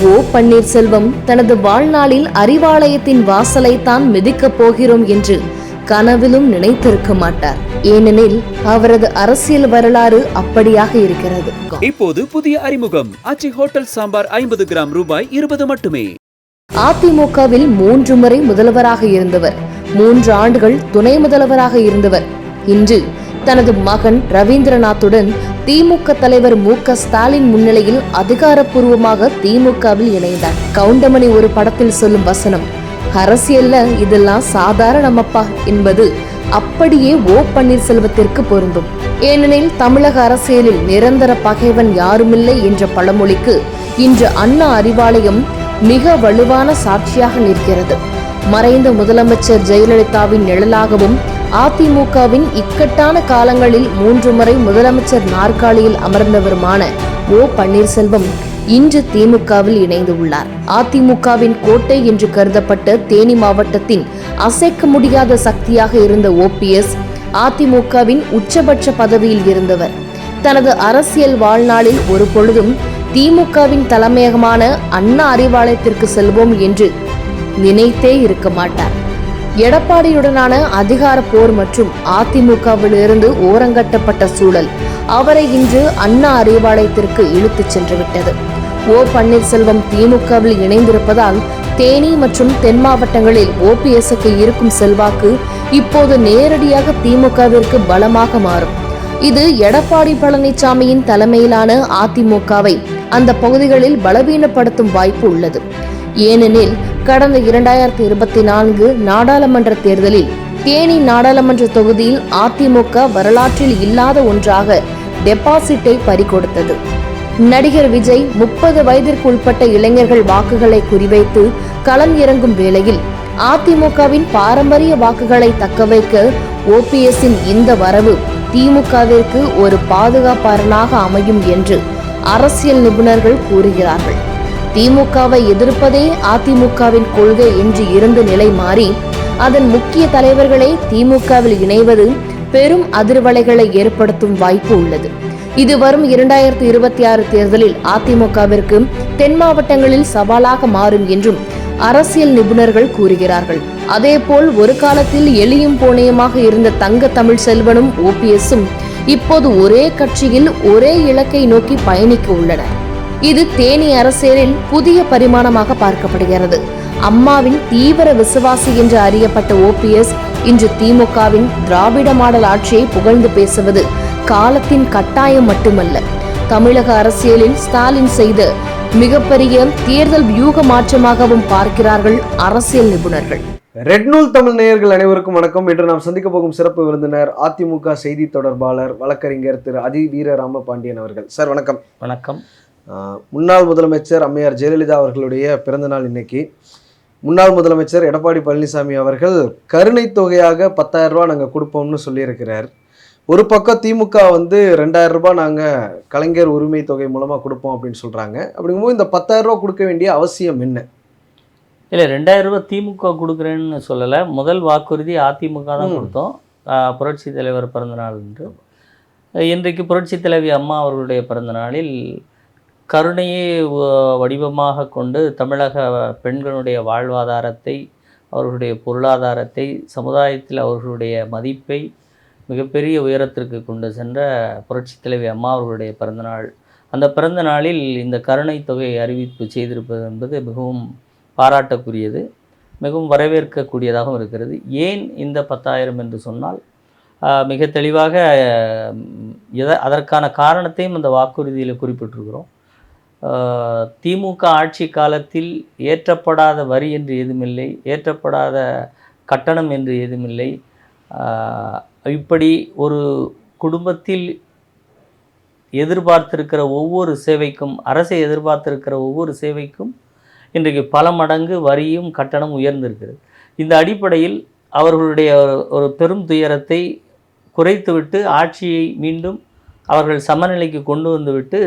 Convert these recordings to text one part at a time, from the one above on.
ஓ பன்னீர்செல்வம் தனது வாழ்நாளில் அறிவாலயத்தின் வாசலை தான் மிதிக்கப் போகிறோம் என்று கனவிலும் நினைத்திருக்க மாட்டார். ஏனெனில் அவரது அரசியல் வரலாறு அப்படியாக இருக்கிறது. இப்போது புதிய அறிமுகம் ஆச்சி ஹோட்டல் சாம்பார் 50 கிராம் ரூபாய் 20 மட்டுமே. அதிமுகவில் 3 முறை முதல்வராக இருந்தவர், 3 ஆண்டுகள் துணை முதல்வராக இருந்தவர். இன்று தனது மகன் ரவீந்திரநாத்துடன் திமுக தலைவர் மு.க.ஸ்டாலின் முன்னிலையில் அதிகாரப்பூர்வமாக திமுகவில் இணைந்தார். கவுண்டமணி ஒரு படத்தில் சொல்லும் வசனம், அரசியல்ல இதெல்லாம் சாதாரணமப்பா என்பது அப்படியே ஓ பன்னீர்செல்வத்திற்கு பொருந்தும். ஏனெனில் தமிழக அரசியலில் நிரந்தர பகைவன் யாருமில்லை என்ற பழமொழிக்கு இன்று அண்ணா அறிவாலயம் மிக வலுவான சாட்சியாக நிற்கிறது. மறைந்த முதலமைச்சர் ஜெயலலிதாவின் நிழலாகவும் அதிமுகவின் இக்கட்டான காலங்களில் 3 முறை முதலமைச்சர் நாற்காலியில் அமர்ந்தவருமான ஓ பன்னீர்செல்வம் இன்று திமுகவில் இணைந்துள்ளார். அதிமுகவின் கோட்டை என்று கருதப்பட்ட தேனி மாவட்டத்தின் அசைக்க முடியாத சக்தியாக இருந்த OPS அதிமுகவின் உச்சபட்ச பதவியில் இருந்தவர். தனது அரசியல் வாழ்நாளில் ஒரு பொழுதும் திமுகவின் தலைமையகமான அண்ணா அறிவாலயத்திற்கு செல்வோம் என்று நினைத்தே இருக்க மாட்டார். எடப்பாடியுடனான அதிகார போர் மற்றும் அதிமுகவிலிருந்து ஓரங்கட்டப்பட்ட சூழல் அவரை இன்று அண்ணா அறிவாலயத்திற்கு இழுத்துச் சென்று விட்டது. ஓ பன்னீர்செல்வம் திமுகவில் இணைந்திருப்பதால் தேனி மற்றும் தென் மாவட்டங்களில் OPSக்கு இருக்கும் செல்வாக்கு இப்போது நேரடியாக திமுகவிற்கு பலமாக மாறும். இது எடப்பாடி பழனிசாமியின் தலைமையிலான அதிமுகவை அந்த பகுதிகளில் பலவீனப்படுத்தும் வாய்ப்பு உள்ளது. ஏனெனில் கடந்த 2024 நாடாளுமன்ற தேர்தலில் தேனி நாடாளுமன்ற தொகுதியில் அதிமுக வரலாற்றில் இல்லாத ஒன்றாக டெபாசிட்டை பறிகொடுத்தது. நடிகர் விஜய் 30 வயதிற்கு உட்பட்ட இளைஞர்கள் வாக்குகளை குறிவைத்து களம் இறங்கும் வேளையில் அதிமுகவின் பாரம்பரிய வாக்குகளை தக்கவைக்க OPSன் இந்த வரவு திமுகவிற்கு ஒரு பாதுகாப்பாளனாக அமையும் என்று அரசியல் நிபுணர்கள் கூறுகிறார்கள். திமுகவை எதிர்ப்பதே அதிமுகவின் கொள்கை என்று இருந்த நிலை மாறி அதன் முக்கிய தலைவர்களே திமுகவில் இணைவது பெரும் அதிர்வலைகளை ஏற்படுத்தும் வாய்ப்பு உள்ளது. இது வரும் 2026 தேர்தலில் அதிமுகவிற்கு தென் மாவட்டங்களில் சவாலாக மாறும் என்றும் அரசியல் நிபுணர்கள் கூறுகிறார்கள். அதேபோல் ஒரு காலத்தில் எளியும் போனையுமாக இருந்த தங்க தமிழ் செல்வனும் OPSம் இப்போது ஒரே கட்சியில் ஒரே இலக்கை நோக்கி பயணிக்க உள்ளனர். இது தேனி அரசியலில் புதிய பரிமாணமாக பார்க்கப்படுகிறது. அம்மாவின் தீவிர விசுவாசி என்று அறியப்பட்ட OPS இன்று திமுகவின் திராவிட மாடல் ஆட்சியை புகழ்ந்து பேசுவது காலத்தின் கட்டாயம் மட்டுமல்ல, தமிழக அரசியலில் ஸ்டாலின் செய்த மிகப்பெரிய தேர்தல் வியூக மாற்றமாகவும் பார்க்கிறார்கள் அரசியல் நிபுணர்கள். ரெட் நூல் தமிழ் நேயர்கள் அனைவருக்கும் வணக்கம். இன்று நாம் சந்திக்க போகும் சிறப்பு விருந்தினர் அதிமுக செய்தி தொடர்பாளர் வழக்கறிஞர் திரு அதி வீரராம பாண்டியன் அவர்கள். சார் வணக்கம். வணக்கம். முன்னாள் முதலமைச்சர் அம்மையார் ஜெயலலிதா அவர்களுடைய பிறந்தநாள் இன்னைக்கு. முன்னாள் முதலமைச்சர் எடப்பாடி பழனிசாமி அவர்கள் கருணை தொகையாக 10,000 ரூபாய் நாங்கள் கொடுப்போம்னு சொல்லியிருக்கிறார். ஒரு பக்கம் திமுக 2,000 ரூபாய் நாங்கள் கலைஞர் உரிமை தொகை மூலமாக கொடுப்போம் அப்படின்னு சொல்கிறாங்க. அப்படிங்கும்போது இந்த 10,000 ரூபாய் கொடுக்க வேண்டிய அவசியம் என்ன? இல்லை, 2,000 ரூபாய் திமுக கொடுக்குறேன்னு சொல்லலை. முதல் வாக்குறுதி அதிமுக தான் கொடுத்தோம், புரட்சி தலைவர் பிறந்தநாள் என்று. இன்றைக்கு புரட்சி தலைவி அம்மா அவர்களுடைய பிறந்தநாளில் கருணையை வடிவமாக கொண்டு தமிழக பெண்களுடைய வாழ்வாதாரத்தை, அவர்களுடைய பொருளாதாரத்தை, சமுதாயத்தில் அவர்களுடைய மதிப்பை மிகப்பெரிய உயரத்திற்கு கொண்டு சென்ற புரட்சி தலைவி அம்மா அவர்களுடைய பிறந்தநாள். அந்த பிறந்த நாளில் இந்த கருணை தொகை அறிவிப்பு செய்திருப்பது என்பது மிகவும் பாராட்டக்கூடியது, மிகவும் வரவேற்கக்கூடியதாகவும் இருக்கிறது. ஏன் இந்த 10,000 என்று சொன்னால், மிக தெளிவாக அதற்கான காரணத்தையும் அந்த வாக்குறுதியில் குறிப்பிட்டிருக்கிறோம். திமுக ஆட்சி காலத்தில் ஏற்றப்படாத வரி என்று ஏதுமில்லை, ஏற்றப்படாத கட்டணம் என்று ஏதுமில்லை. இப்படி ஒரு குடும்பத்தில் எதிர்பார்த்திருக்கிற ஒவ்வொரு சேவைக்கும், அரசை எதிர்பார்த்திருக்கிற ஒவ்வொரு சேவைக்கும் இன்றைக்கு பல மடங்கு வரியும் கட்டணம் உயர்ந்திருக்கிறது. இந்த அடிப்படையில் அவர்களுடைய ஒரு பெரும் துயரத்தை குறைத்துவிட்டு ஆட்சியை மீண்டும் அவர்கள் சமநிலைக்கு கொண்டு வந்துவிட்டு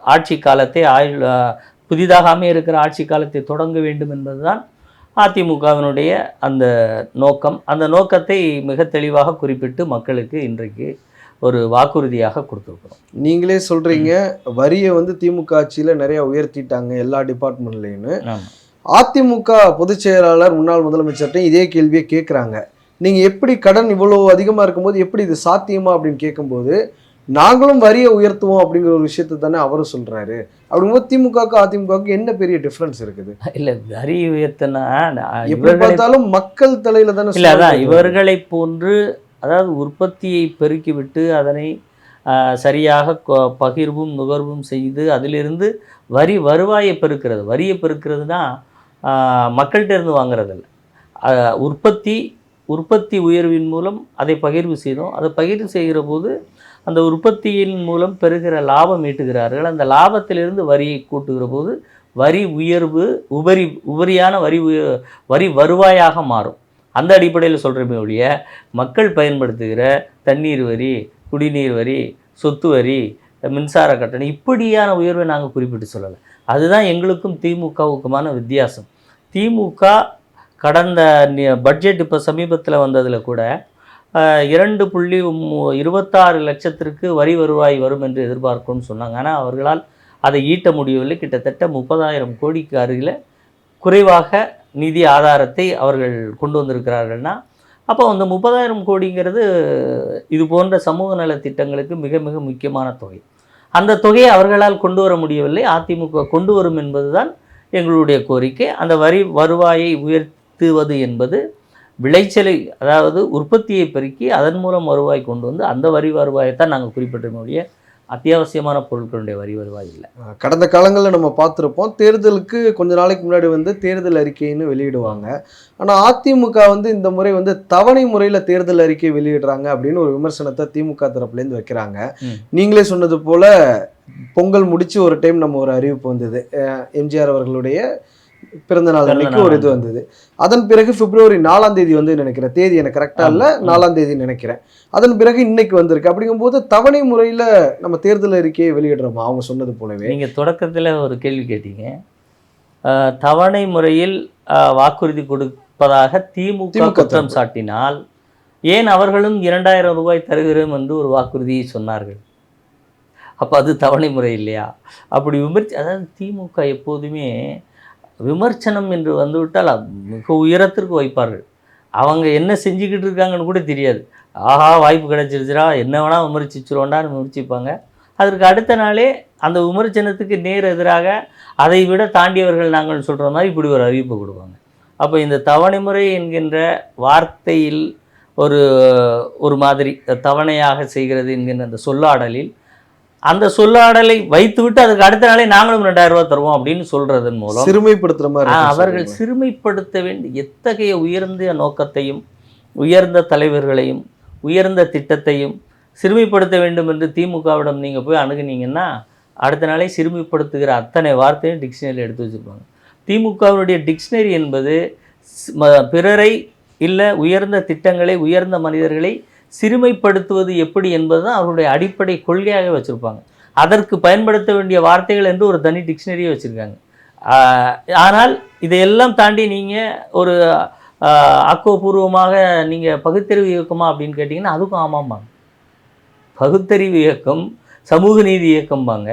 ஆட்சி காலத்தை புதிதாக அமைய இருக்கிற ஆட்சி காலத்தை தொடங்க வேண்டும் என்பதுதான் அதிமுகவினுடைய அந்த நோக்கம். அந்த நோக்கத்தை மிக தெளிவாக குறிப்பிட்டு மக்களுக்கு இன்றைக்கு ஒரு வாக்குறுதியாக கொடுத்துருக்குறோம். நீங்களே சொல்றீங்க வரியை வந்து திமுக ஆட்சியில நிறைய உயர்த்திட்டாங்க எல்லா டிபார்ட்மெண்ட்லேயும்னு. அதிமுக பொதுச் செயலாளர் முன்னாள் முதலமைச்சர்கிட்ட இதே கேள்வியை கேட்குறாங்க. நீங்க எப்படி கடன் இவ்வளவு அதிகமா இருக்கும்போது எப்படி இது சாத்தியமா அப்படின்னு கேட்கும்போது, நாங்களும் வரியை உயர்த்துவோம் அப்படிங்கிற ஒரு விஷயத்தை தானே அவரும் சொல்றாரு. அப்படிங்கும்போது திமுகவுக்கு அதிமுகவுக்கு என்ன பெரிய டிஃபரன்ஸ் இருக்குது? இல்லை, வரி உயர்த்தினா எப்படி பார்த்தாலும் மக்கள் தலையில தானே. இல்லை, அதான் இவர்களை போன்று, அதாவது உற்பத்தியை பெருக்கிவிட்டு அதனை சரியாக பகிர்வும் நுகர்வும் செய்து அதிலிருந்து வருவாயை பெருக்கிறது. வரியை பெருக்கிறது தான் மக்கள்கிட்ட இருந்து வாங்குறதில்ல. உற்பத்தி உயர்வின் மூலம் அதை பகிர்வு செய்தோம். அதை பகிர்வு செய்கிற போது அந்த உற்பத்தியின் மூலம் பெறுகிற லாபம் ஈட்டுகிறார்கள். அந்த லாபத்திலிருந்து வரியை கூட்டுகிற போது வரி உயர்வு உபரியான வரி வருவாயாக மாறும். அந்த அடிப்படையில் சொல்கிறமே ஒழிய மக்கள் பயன்படுத்துகிற தண்ணீர் வரி, குடிநீர் வரி, சொத்து வரி, மின்சார கட்டணம் இப்படியான உயர்வை நாங்கள் குறிப்பிட்டு சொல்லலை. அதுதான் எங்களுக்கும் திமுகவுக்குமான வித்தியாசம். திமுக கடந்த பட்ஜெட் இப்போ சமீபத்தில் வந்ததில் கூட 2.26 லட்சத்திற்கு வரி வருவாய் வரும் என்று எதிர்பார்க்கும்னு சொன்னாங்க. ஆனால் அவர்களால் அதை ஈட்ட முடியவில்லை. கிட்டத்தட்ட 30,000 கோடிக்கு அருகில் குறைவாக நிதி ஆதாரத்தை அவர்கள் கொண்டு வந்திருக்கிறார்கள்னா, அப்போ அந்த 30,000 கோடிங்கிறது இது போன்ற சமூக நலத்திட்டங்களுக்கு மிக மிக முக்கியமான தொகை. அந்த தொகையை அவர்களால் கொண்டு வர முடியவில்லை. அதிமுக கொண்டு வரும் என்பதுதான் எங்களுடைய கோரிக்கை. அந்த வருவாயை உயர்த்துவது என்பது விளைச்சலை, அதாவது உற்பத்தியை பெருக்கி அதன் மூலம் வருவாய் கொண்டு வந்து அந்த வரி வருவாயைத்தான் நாங்கள் குறிப்பிட்டிருக்கக்கூடிய அத்தியாவசியமான பொருட்களுடைய வரி வருவாய் இல்லை. கடந்த காலங்களில் நம்ம பார்த்துருப்போம், தேர்தலுக்கு கொஞ்ச நாளைக்கு முன்னாடி வந்து தேர்தல் அறிக்கைன்னு வெளியிடுவாங்க. ஆனால் அதிமுக வந்து இந்த முறை வந்து தவணை முறையில் தேர்தல் அறிக்கை வெளியிடுறாங்க அப்படின்னு ஒரு விமர்சனத்தை திமுக தரப்புலேருந்து வைக்கிறாங்க. நீங்களே சொன்னது போல பொங்கல் முடிச்சு ஒரு டைம் நம்ம ஒரு அறிவிப்பு வந்தது, எம்ஜிஆர் அவர்களுடைய பிறந்த நாள் அன்னைக்கு ஒரு இது வந்தது. அதன் பிறகு பிப்ரவரி 4ஆம் தேதி வந்து நினைக்கிறேன், தேதி எனக்கு கரெக்டா இல்லை, 4ஆம் தேதி நினைக்கிறேன். அதன் பிறகு இன்னைக்கு வந்திருக்கு. அப்படிங்கும்போது தவணை முறையில் நம்ம தேர்தல் அறிக்கையை வெளியிடுறோமா அவங்க சொன்னது போலவே? நீங்கள் தொடக்கத்தில் ஒரு கேள்வி கேட்டீங்க, தவணை முறையில் வாக்குறுதி கொடுப்பதாக திமுக குற்றம் சாட்டினால் ஏன் அவர்களும் 2000 ரூபாய் தருகிறோம் என்று ஒரு வாக்குறுதியை சொன்னார்கள்? அப்போ அது தவணை முறை இல்லையா? அப்படி அதாவது திமுக எப்போதுமே விமர்சனம் என்று வந்துவிட்டால் மிக உயரத்திற்கு வைப்பார்கள். அவங்க என்ன செஞ்சுக்கிட்டு இருக்காங்கன்னு கூட தெரியாது. ஆஹா, வாய்ப்பு கிடைச்சிருச்சுரா, என்ன வேணால் விமர்சிச்சிருவோண்டான்னு விமர்சிப்பாங்க. அதற்கு அடுத்த நாளே அந்த விமர்சனத்துக்கு நேர் எதிராக அதை விட தாண்டியவர்கள் நாங்கள் சொல்கிற மாதிரி இப்படி ஒரு அறிவிப்பு கொடுப்பாங்க. அப்போ இந்த தவணை முறை என்கின்ற வார்த்தையில் ஒரு மாதிரி தவணையாக செய்கிறது என்கின்ற அந்த சொல்லாடலில், அந்த சொல்லாடலை வைத்துவிட்டு அதுக்கு அடுத்த நாளே நாங்களும் 2000 ரூபா தருவோம் அப்படின்னு சொல்றதன் மூலம் சிறுமைப்படுத்துற மாதிரி அவர்கள் சிறுமைப்படுத்த வேண்டிய எத்தகைய உயர்ந்த நோக்கத்தையும் உயர்ந்த தலைவர்களையும் உயர்ந்த திட்டத்தையும் சிறுமைப்படுத்த வேண்டும் என்று திமுகவிடம் நீங்கள் போய் அணுகுனீங்கன்னா அடுத்த நாளே சிறுமைப்படுத்துகிற அத்தனை வார்த்தையும் டிக்ஷனரியில் எடுத்து வச்சுருப்பாங்க. திமுகவுடைய டிக்ஷனரி என்பது பிறரை இல்லை உயர்ந்த திட்டங்களை உயர்ந்த மனிதர்களை சிறுமைப்படுத்துவது எப்படி என்பது தான் அவருடைய அடிப்படை கொள்கையாக வச்சுருப்பாங்க. அதற்கு பயன்படுத்த வேண்டிய வார்த்தைகள் என்று ஒரு தனி டிக்ஷனரியே வச்சுருக்காங்க. ஆனால் இதையெல்லாம் தாண்டி நீங்கள் ஒரு ஆக்கப்பூர்வமாக நீங்கள் பகுத்தறிவு இயக்கமா அப்படின்னு கேட்டிங்கன்னா அதுக்கும் ஆமாம்பாங்க. பகுத்தறிவு இயக்கம் சமூக நீதி இயக்கம்பாங்க.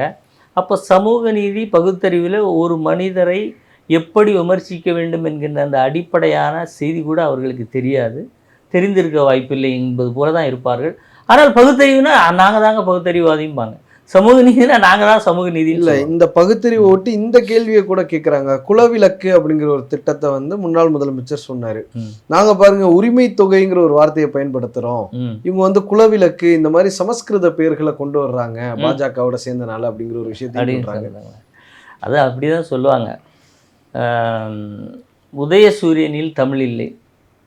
அப்போ சமூக நீதி பகுத்தறிவில் ஒரு மனிதரை எப்படி விமர்சிக்க வேண்டும் என்கின்ற அந்த அடிப்படையான செய்தி கூட அவர்களுக்கு தெரியாது, தெரிந்திருக்க வாய்ப்பில்லை என்பது போல தான் இருப்பார்கள். ஆனால் பகுத்தறிவுனா நாங்கள் தாங்க பகுத்தறிவாதிம்பாங்க, சமூக நீதினா நாங்கள் தான் சமூக நீதி இல்லை. இந்த பகுத்தறிவு ஒட்டி இந்த கேள்வியை கூட கேட்குறாங்க. குலவிலக்கு அப்படிங்கிற ஒரு திட்டத்தை வந்து முன்னாள் முதலமைச்சர் சொன்னார். நாங்கள் பாருங்க உரிமை தொகைங்கிற ஒரு வார்த்தையை பயன்படுத்துகிறோம், இவங்க வந்து குலவிலக்கு இந்த மாதிரி சமஸ்கிருத பெயர்களை கொண்டு வர்றாங்க பாஜகவோட சேர்ந்தனால அப்படிங்கிற ஒரு விஷயத்தை. அது அப்படிதான் சொல்லுவாங்க. உதயசூரியனில் தமிழ் இல்லை,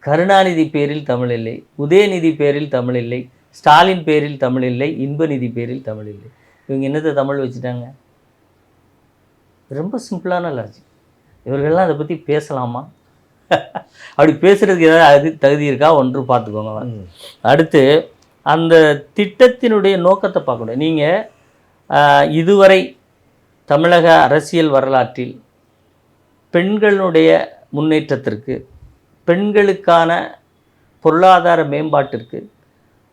கருணாநிதி பேரில் தமிழ் இல்லை, உதயநிதி பேரில் தமிழ் இல்லை, ஸ்டாலின் பேரில் தமிழ் இல்லை, இன்பநிதி பேரில் தமிழ் இல்லை. இவங்க என்னத்தை தமிழ் வச்சுட்டாங்க? ரொம்ப சிம்பிளான லாஜிக். இவர்கள்லாம் அதை பற்றி பேசலாமா? அப்படி பேசுகிறதுக்கு ஏதாவது தகுதி இருக்கா ஒன்று பார்த்துக்கோங்க. அடுத்து அந்த திட்டத்தினுடைய நோக்கத்தை பார்க்கணும். நீங்கள் இதுவரை தமிழக அரசியல் வரலாற்றில் பெண்களுடைய முன்னேற்றத்திற்கு, பெண்களுக்கான பொருளாதார மேம்பாட்டிற்கு,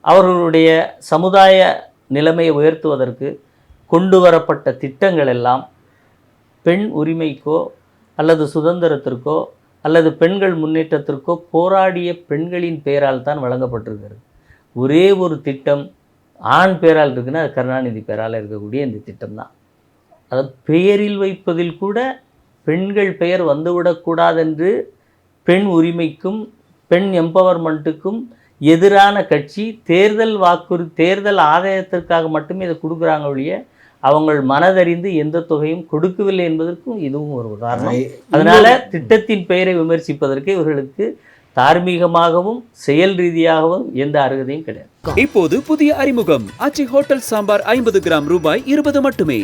அவர்களுடைய சமுதாய நிலைமையை உயர்த்துவதற்கு கொண்டு வரப்பட்ட திட்டங்கள் எல்லாம் பெண் உரிமைக்கோ அல்லது சுதந்திரத்திற்கோ அல்லது பெண்கள் முன்னேற்றத்திற்கோ போராடிய பெண்களின் பெயரால் தான் வழங்கப்பட்டிருக்கிறது. ஒரே ஒரு திட்டம் ஆண் பேரால் இருக்குன்னா அது கருணாநிதி பேரால் இருக்கக்கூடிய இந்த திட்டம் தான். அதாவது பெயரில் வைப்பதில் கூட பெண்கள் பெயர் வந்துவிடக்கூடாதென்று பெண் உரிமைக்கும் பெண் எம்பவர்மெண்ட்டுக்கும் எதிரான கட்சி தேர்தல் ஆதாயத்திற்காக மட்டுமே இதை கொடுக்குறாங்க ஒழிய அவங்கள் மனதறிந்து எந்த தொகையும் கொடுக்கவில்லை என்பதற்கும் இதுவும் ஒரு உதாரணம். அதனால திட்டத்தின் பெயரை விமர்சிப்பதற்கு இவர்களுக்கு தார்மீகமாகவும் செயல் ரீதியாகவும் எந்த அருகதையும் கிடையாது. இப்போது புதிய அறிமுகம் ஆச்சி ஹோட்டல் சாம்பார் 50 கிராம் ரூபாய் 20 மட்டுமே.